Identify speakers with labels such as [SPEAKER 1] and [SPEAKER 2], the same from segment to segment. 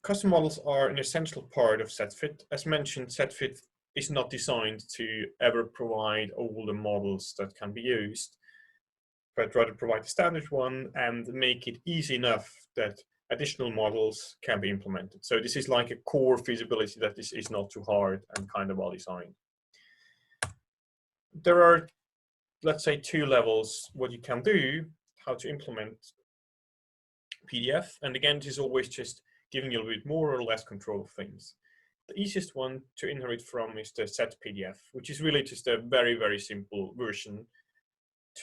[SPEAKER 1] custom models are an essential part of zfit. As mentioned, zfit is not designed to ever provide all the models that can be used, but rather provide the standard one and make it easy enough that additional models can be implemented. So this is like a core feasibility that this is not too hard and kind of well designed. There are, let's say, two levels what you can do, how to implement PDF. And again, this is always just giving you a little bit more or less control of things. The easiest one to inherit from is the set PDF, which is really just a very, very simple version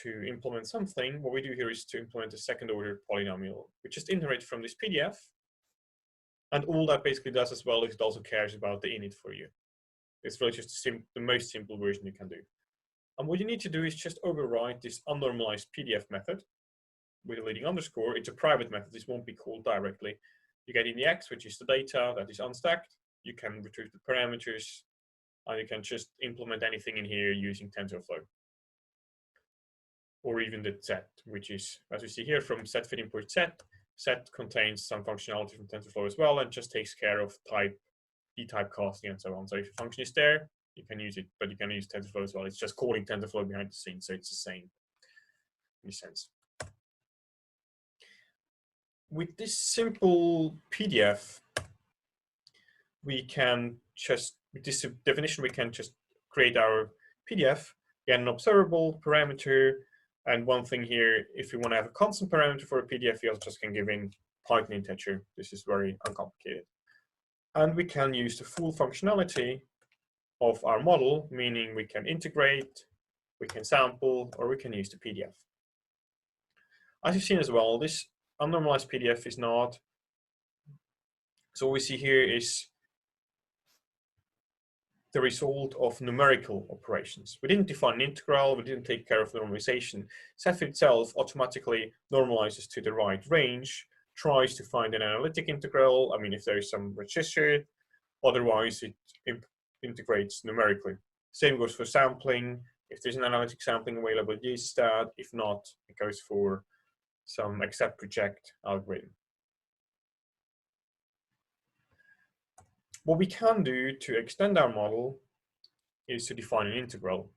[SPEAKER 1] to implement something. What we do here is to implement a second order polynomial. We just inherit from this PDF. And all that basically does as well is it also cares about the init for you. It's really just the most simple version you can do. And what you need to do is just override this unnormalized PDF method with a leading underscore. It's a private method. This won't be called directly. You get in the X, which is the data that is unstacked. You can retrieve the parameters, and you can just implement anything in here using TensorFlow. Or even the set, which is, as we see here, from zfit import set. Set contains some functionality from TensorFlow as well, and just takes care of type, detypecasting, and so on. So if a function is there, you can use it, but you can use TensorFlow as well. It's just calling TensorFlow behind the scenes, so it's the same in a sense. With this simple PDF, we can just, with this definition, we can just create our PDF, get an observable parameter, and one thing here, if you want to have a constant parameter for a PDF, you also just can give in Python integer. This is very uncomplicated. And we can use the full functionality of our model, meaning we can integrate, we can sample, or we can use the PDF. As you've seen as well, this unnormalized PDF is not, so what we see here is the result of numerical operations. We didn't define an integral, we didn't take care of normalization. zfit itself automatically normalizes to the right range, tries to find an analytic integral, I mean if there is some register, otherwise it integrates numerically. Same goes for sampling. If there's an analytic sampling available, it uses that. If not, it goes for some accept reject algorithm. What we can do to extend our model is to define an integral.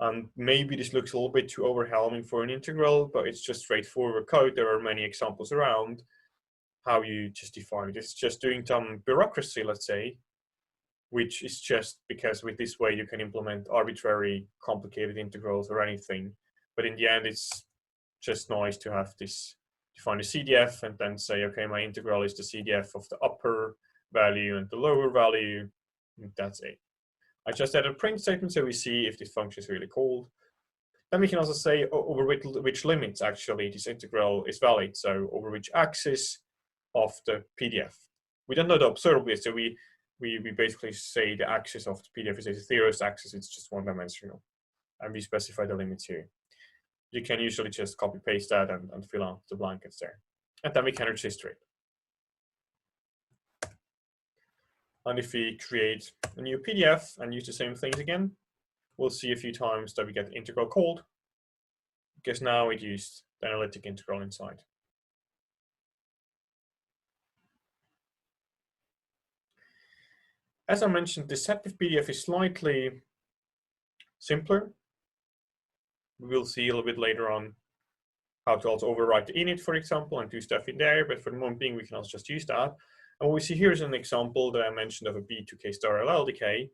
[SPEAKER 1] And maybe this looks a little bit too overwhelming for an integral, but it's just straightforward code. There are many examples around how you just define it. It's just doing some bureaucracy, let's say, which is just because with this way you can implement arbitrary complicated integrals or anything. But in the end, it's just nice to have this, define a CDF and then say, okay, my integral is the CDF of the upper value and the lower value, and that's it. I just added a print statement so we see if this function is really called. Then we can also say over which limits actually this integral is valid, so over which axis of the PDF. We don't know the observable yet, so we basically say the axis of the PDF is a zeroth axis, it's just one dimensional, and we specify the limits here. You can usually just copy paste that and fill out the blankets there, and then we can register it. And if we create a new PDF and use the same things again, we'll see a few times that we get the integral called, because now it used the analytic integral inside. As I mentioned, the deceptive PDF is slightly simpler. We will see a little bit later on how to also overwrite the init, for example, and do stuff in there. But for the moment being, we can also just use that. And what we see here is an example that I mentioned of a B2K star LL decay,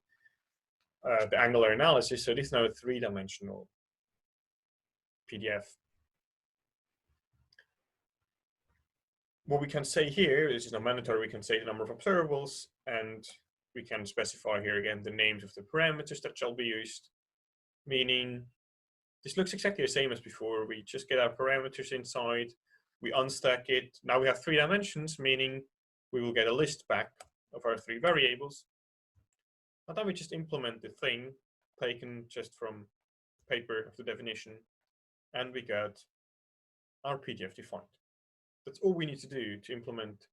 [SPEAKER 1] the angular analysis. So this is now a three-dimensional PDF. What we can say here, this is not mandatory, we can say the number of observables, and we can specify here again the names of the parameters that shall be used, meaning this looks exactly the same as before. We just get our parameters inside, we unstack it. Now we have 3 dimensions, meaning we will get a list back of our 3 variables. And then we just implement the thing taken just from paper of the definition, and we get our PDF defined. That's all we need to do to implement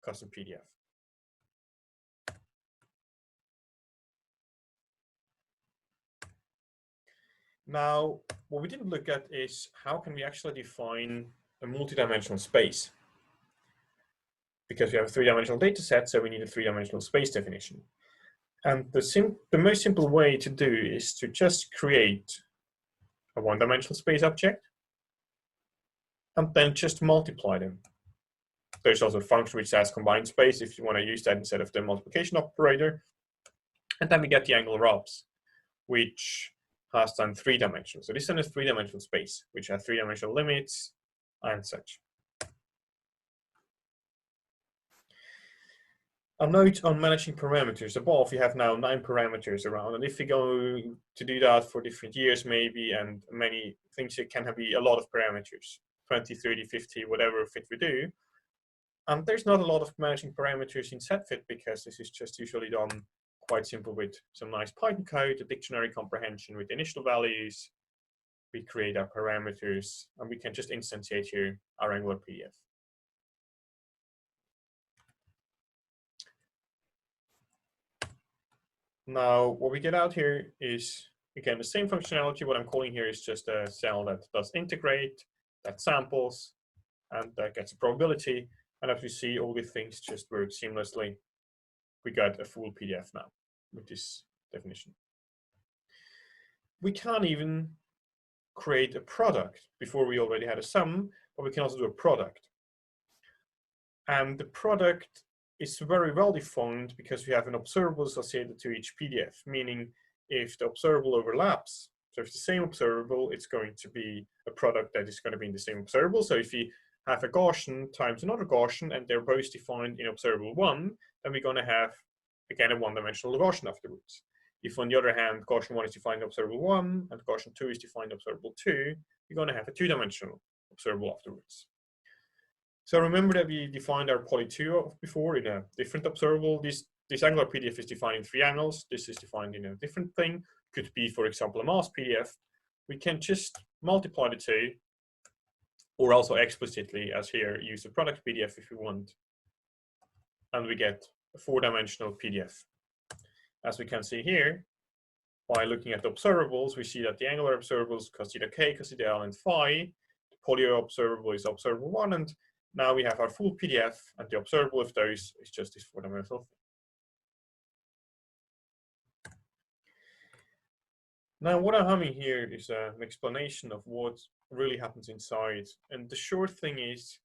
[SPEAKER 1] custom PDF. Now, what we didn't look at is how can we actually define a multidimensional space. because we have a three-dimensional data set, so we need a three-dimensional space definition. And the most simple way to do is to just create a one-dimensional space object and then just multiply them. There's also a function which says combined space if you want to use that instead of the multiplication operator. And then we get the angular obs, which has then 3 dimensions. So this is a three-dimensional space, which has three-dimensional limits and such. A note on managing parameters. Above, you have now 9 parameters around. And if you go to do that for different years, maybe, and many things, it can be a lot of parameters, 20, 30, 50, whatever fit we do. And there's not a lot of managing parameters in zfit because this is just usually done quite simple with some nice Python code, a dictionary comprehension with initial values. We create our parameters, and we can just instantiate here our Angular PDF. Now, what we get out here is, again, the same functionality. What I'm calling here is just a cell that does integrate, that samples, and that gets a probability. And as we see, all these things just work seamlessly. We got a full PDF now with this definition. We can't even create a product. Before we already had a sum, but we can also do a product. And the product is very well defined because we have an observable associated to each PDF, meaning if the observable overlaps, so if it's the same observable, it's going to be a product that is going to be in the same observable. So if we have a Gaussian times another Gaussian and they're both defined in observable 1, then we're going to have, again, a one-dimensional Gaussian afterwards. If, on the other hand, Gaussian 1 is defined in observable 1 and Gaussian 2 is defined in observable 2, we're going to have a two-dimensional observable afterwards. So remember that we defined our poly 2 before in a different observable. This Angular PDF is defined in 3 angles. This is defined in a different thing. Could be, for example, a mass PDF. We can just multiply the 2, or also explicitly, as here, use the product PDF if we want. And we get a 4-dimensional PDF. As we can see here, by looking at the observables, we see that the angular observables cos theta k, cos theta l, and phi. The poly observable is observable 1, and now we have our full PDF, and the observable of those is just this 4-dimensional thing. Now, what I'm having here is an explanation of what really happens inside. And the short thing is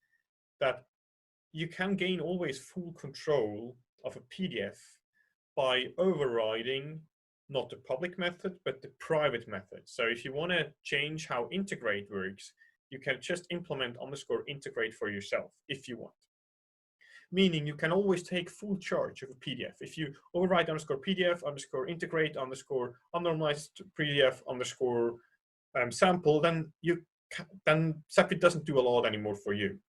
[SPEAKER 1] that you can gain always full control of a PDF by overriding not the public method, but the private method. So if you want to change how integrate works, you can just implement _integrate for yourself if you want. Meaning you can always take full charge of a PDF. If you override _PDF, _integrate, unnormalized PDF, sample, then zfit doesn't do a lot anymore for you.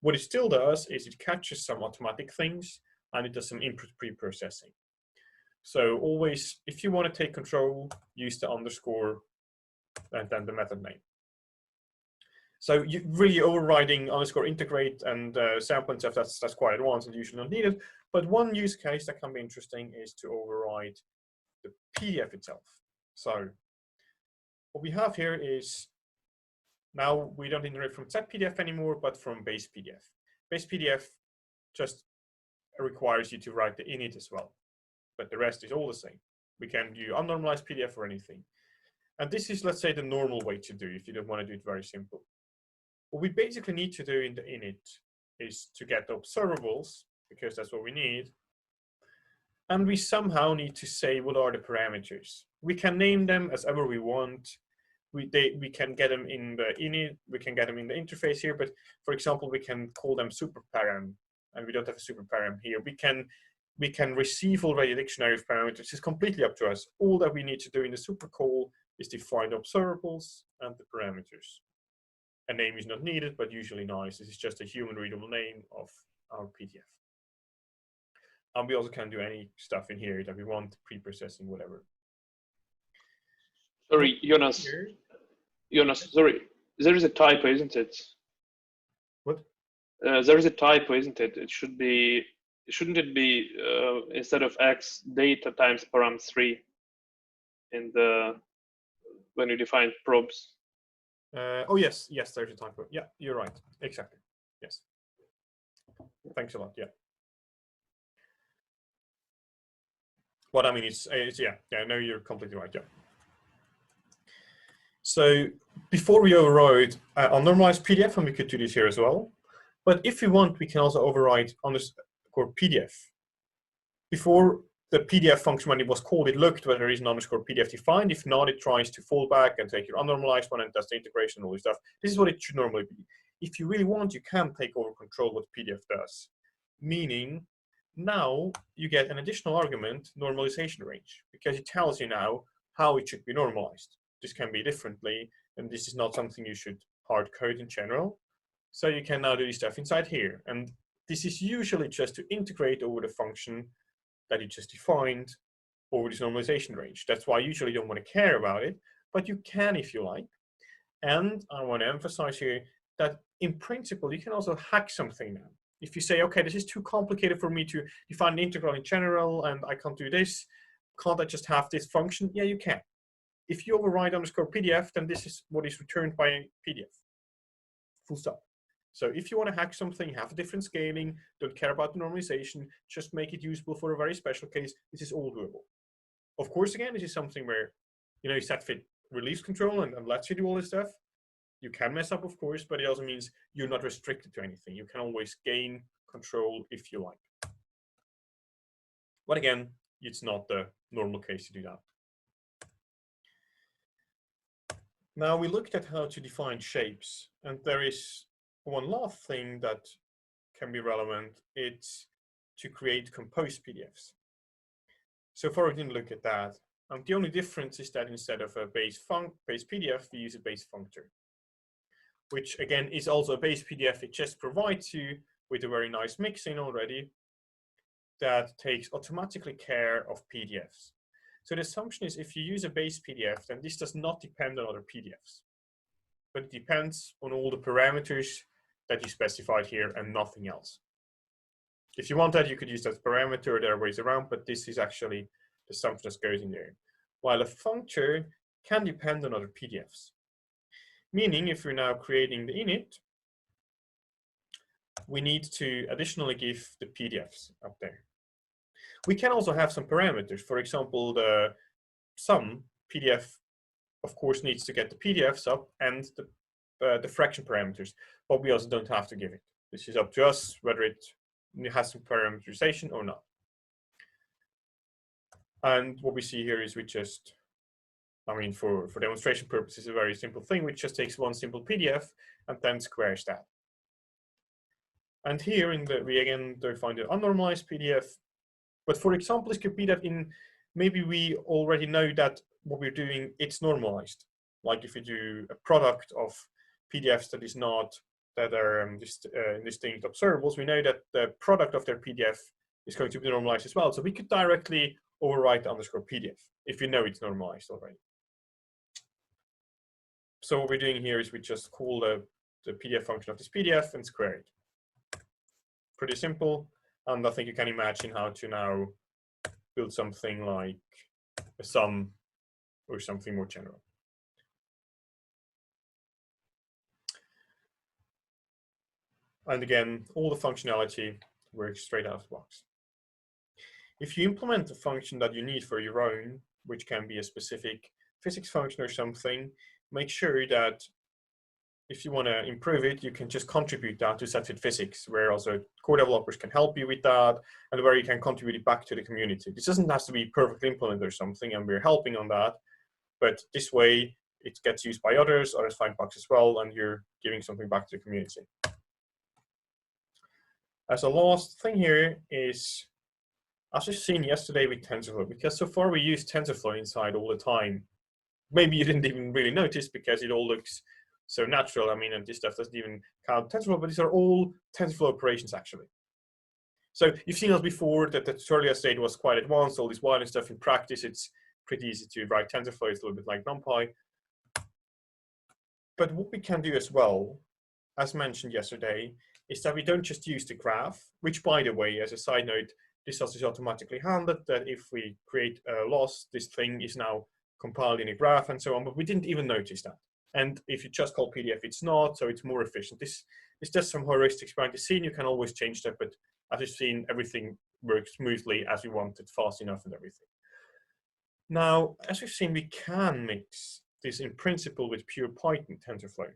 [SPEAKER 1] What it still does is it catches some automatic things and it does some input pre-processing. So always, if you want to take control, use the underscore and then the method name. So you really overriding _integrate and sample and stuff, that's quite advanced and usually not needed. But one use case that can be interesting is to override the PDF itself. So what we have here is now we don't iterate from ZPDF anymore, but from base PDF. Base PDF just requires you to write the init as well, but the rest is all the same. We can do unnormalized PDF or anything. And this is, let's say, the normal way to do if you don't want to do it very simple. What we basically need to do in the init is to get the observables, because that's what we need. And we somehow need to say what are the parameters. We can name them as ever we want. We can get them in the init, we can get them in the interface here, but for example, we can call them superparam, and we don't have a superparam here. We can receive already a dictionary of parameters. It's completely up to us. All that we need to do in the super call is define observables and the parameters. A name is not needed, but usually nice. This is just a human readable name of our PDF. And we also can do any stuff in here that we want, pre-processing, whatever.
[SPEAKER 2] Sorry, Jonas. Jonas, sorry. There is a typo, isn't it?
[SPEAKER 1] What?
[SPEAKER 2] There is a typo, isn't it? It should be. Shouldn't it be instead of x data times param3 in the when you define probes?
[SPEAKER 1] Oh yes, there's a typo. Yeah, you're right. Exactly. Yes. Thanks a lot. Yeah. What I mean is yeah, no, you're completely right. Yeah. So before we override unnormalized PDF, and we could do this here as well. But if we want, we can also override underscore PDF. Before the PDF function, when it was called, it looked whether there is an underscore PDF defined. If not, it tries to fall back and take your unnormalized one and does the integration and all this stuff. This is what it should normally be. If you really want, you can take over control what PDF does. Meaning, now you get an additional argument, normalization range, because it tells you now how it should be normalized. This can be differently, and this is not something you should hard code in general. So you can now do this stuff inside here. And this is usually just to integrate over the function that you just defined over this normalization range. That's why I usually don't want to care about it, but you can if you like. And I want to emphasize here that in principle, you can also hack something now. If you say, okay, this is too complicated for me to define an integral in general, and I can't do this, can't I just have this function? Yeah, you can. If you override underscore PDF, then this is what is returned by PDF. Full stop. So if you want to hack something, have a different scaling, don't care about the normalization, just make it usable for a very special case, this is all doable. Of course, again, this is something where, zfit relieves control and lets you do all this stuff. You can mess up, of course, but it also means you're not restricted to anything. You can always gain control if you like. But again, it's not the normal case to do that. Now we looked at how to define shapes, and there is one last thing that can be relevant. It's to create composed PDFs. So far we didn't look at that. The only difference is that instead of a base PDF, we use a base functor, which again is also a base PDF. It just provides you with a very nice mixin already that takes automatically care of PDFs. So the assumption is if you use a base PDF, then this does not depend on other PDFs, but it depends on all the parameters that you specified here and nothing else. If you want that, you could use that parameter. There are ways around, but this is actually the assumption that goes in there. While a functor can depend on other PDFs. Meaning, if we're now creating the init, we need to additionally give the PDFs up there. We can also have some parameters. For example, the sum PDF, of course, needs to get the PDFs up and the fraction parameters, but we also don't have to give it. This is up to us whether it has some parameterization or not. And what we see here is we just, for demonstration purposes, a very simple thing, which just takes one simple PDF and then squares that. And here we again define the unnormalized PDF. But for example, this could be that maybe we already know that what we're doing, it's normalized. Like if you do a product of PDFs that are distinct observables, we know that the product of their PDF is going to be normalized as well. So we could directly overwrite the underscore PDF if we know it's normalized already. So what we're doing here is we just call the PDF function of this PDF and square it. Pretty simple. And I think you can imagine how to now build something like a sum or something more general. And again, all the functionality works straight out of the box. If you implement a function that you need for your own, which can be a specific physics function or something, make sure that if you want to improve it, you can just contribute that to zfit physics, where also core developers can help you with that, and where you can contribute it back to the community. This doesn't have to be perfectly implemented or something, and we're helping on that. But this way, it gets used by others find bugs as well, and you're giving something back to the community. As a last thing here is, as you've seen yesterday with TensorFlow, because so far we use TensorFlow inside all the time. Maybe you didn't even really notice because it all looks so natural. And this stuff doesn't even count TensorFlow, but these are all TensorFlow operations actually. So you've seen us before that the tutorial yesterday was quite advanced, all this wild stuff. In practice, it's pretty easy to write TensorFlow. It's a little bit like NumPy. But what we can do as well, as mentioned yesterday, is that we don't just use the graph, which by the way, as a side note, this also is automatically handled, that if we create a loss, this thing is now compiled in a graph and so on, but we didn't even notice that. And if you just call PDF, it's not, so it's more efficient. This It's just some heuristics behind the scene. You can always change that, but as you've seen, everything works smoothly as we wanted, fast enough and everything. Now, as we've seen, we can mix this in principle with pure Python TensorFlow.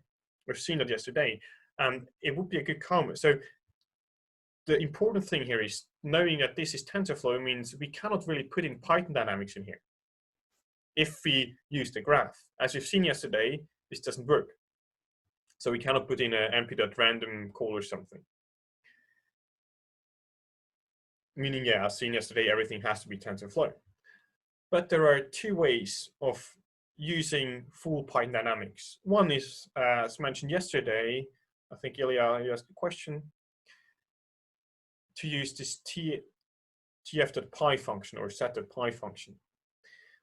[SPEAKER 1] We've seen that yesterday, and it would be a good combo. So the important thing here is knowing that this is TensorFlow means we cannot really put in Python dynamics in here. If we use the graph, as we've seen yesterday, this doesn't work. So we cannot put in an np.random call or something. Meaning, yeah, as seen yesterday, everything has to be TensorFlow. But there are two ways of using full Python dynamics. One is, as mentioned yesterday, I think Ilya, you asked the question, to use this tf.py function or set.py function,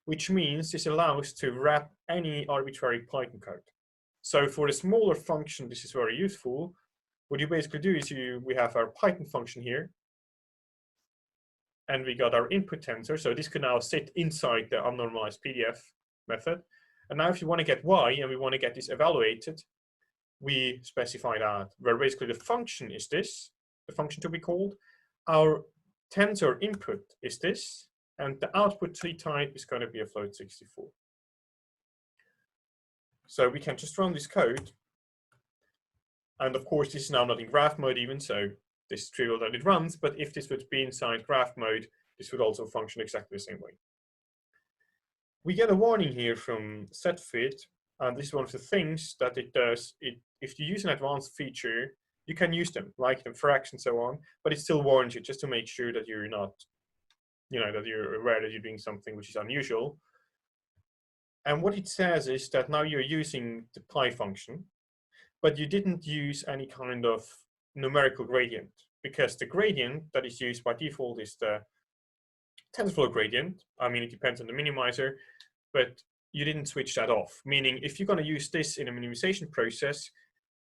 [SPEAKER 1] which means this allows to wrap any arbitrary Python code. So for the smaller function, this is very useful. What you basically do is we have our Python function here, and we got our input tensor. So this can now sit inside the unnormalized PDF method. And now if you want to get y and we want to get this evaluated, we specify that, where basically the function is this, the function to be called. Our tensor input is this, and the output tree type is going to be a float 64. So we can just run this code. And of course, this is now not in graph mode even, so this is trivial that it runs, but if this would be inside graph mode, this would also function exactly the same way. We get a warning here from zfit, and this is one of the things that it does. If you use an advanced feature, you can use them, like inference and so on, but it still warns you just to make sure that you're not, that you're aware that you're doing something which is unusual. And what it says is that now you're using the py function, but you didn't use any kind of numerical gradient, because the gradient that is used by default is the TensorFlow gradient. I mean, it depends on the minimizer, but you didn't switch that off. Meaning, if you're going to use this in a minimization process,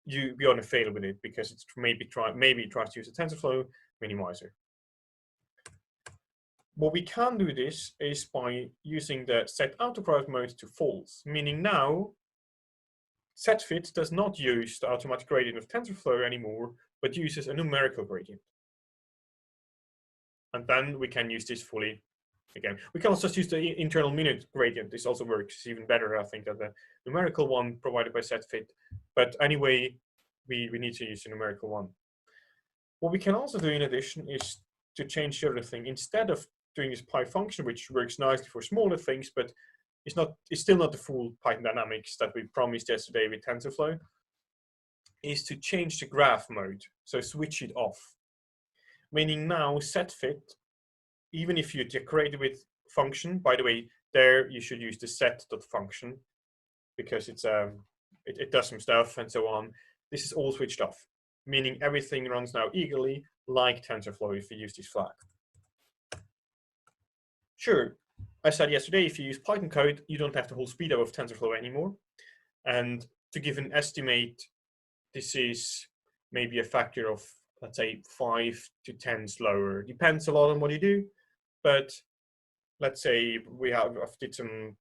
[SPEAKER 1] you're going to fail with it because it's maybe it tries to use a TensorFlow minimizer. What we can do this is by using the set autopilot mode to false, meaning now zfit does not use the automatic gradient of TensorFlow anymore, but uses a numerical gradient. And then we can use this fully again. We can also use the internal minute gradient. This also works. It's even better, I think, than the numerical one provided by zfit. But anyway, we need to use the numerical one. What we can also do in addition is to change the other thing. Instead of doing this py function, which works nicely for smaller things, but it's still not the full Python dynamics that we promised yesterday with TensorFlow, is to change the graph mode. So switch it off. Meaning now zfit, even if you decorate it with function, by the way, there you should use the set.function because it does some stuff and so on. This is all switched off, meaning everything runs now eagerly like TensorFlow if you use this flag. Sure, I said yesterday, if you use Python code, you don't have the whole speed up of TensorFlow anymore. And to give an estimate, this is maybe a factor of, let's say, 5 to 10 slower. Depends a lot on what you do, but let's say I did some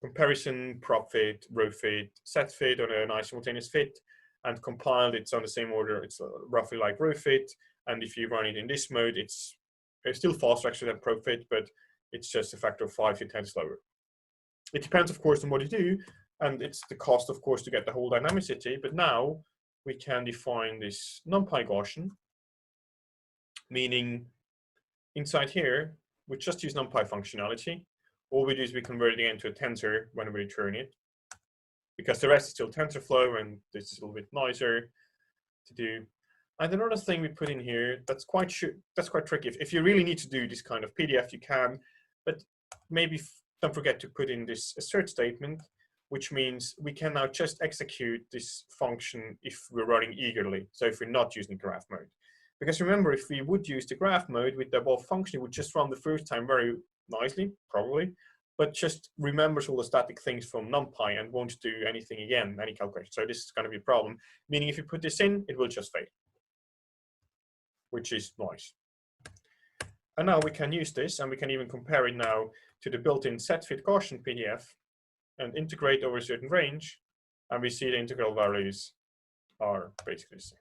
[SPEAKER 1] comparison, prop fit, row fit, set fit on a nice simultaneous fit, and compiled. It's on the same order. It's roughly like row fit, and if you run it in this mode, it's still faster actually than prop fit, but it's just a factor of 5 to 10 slower. It depends, of course, on what you do, and it's the cost, of course, to get the whole dynamicity. But now we can define this numpy Gaussian, meaning inside here, we just use numpy functionality. All we do is we convert it again to a tensor when we return it, because the rest is still TensorFlow, and this is a little bit nicer to do. And another thing we put in here that's quite tricky. If you really need to do this kind of PDF, you can, but maybe don't forget to put in this assert statement, which means we can now just execute this function if we're running eagerly. So if we're not using graph mode. Because remember, if we would use the graph mode with the above function, it would just run the first time very nicely, probably, but just remembers all the static things from NumPy and won't do anything again, any calculation. So this is going to be a problem, meaning if you put this in, it will just fail, which is nice. And now we can use this, and we can even compare it now to the built-in zfit Gaussian PDF and integrate over a certain range, and we see the integral values are basically the same.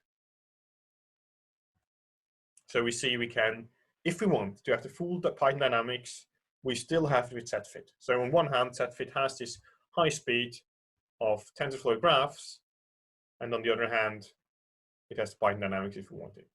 [SPEAKER 1] So we see we can, if we want to have the full Python dynamics, we still have it with zfit. So on one hand, zfit has this high speed of TensorFlow graphs, and on the other hand, it has Python dynamics if we want it.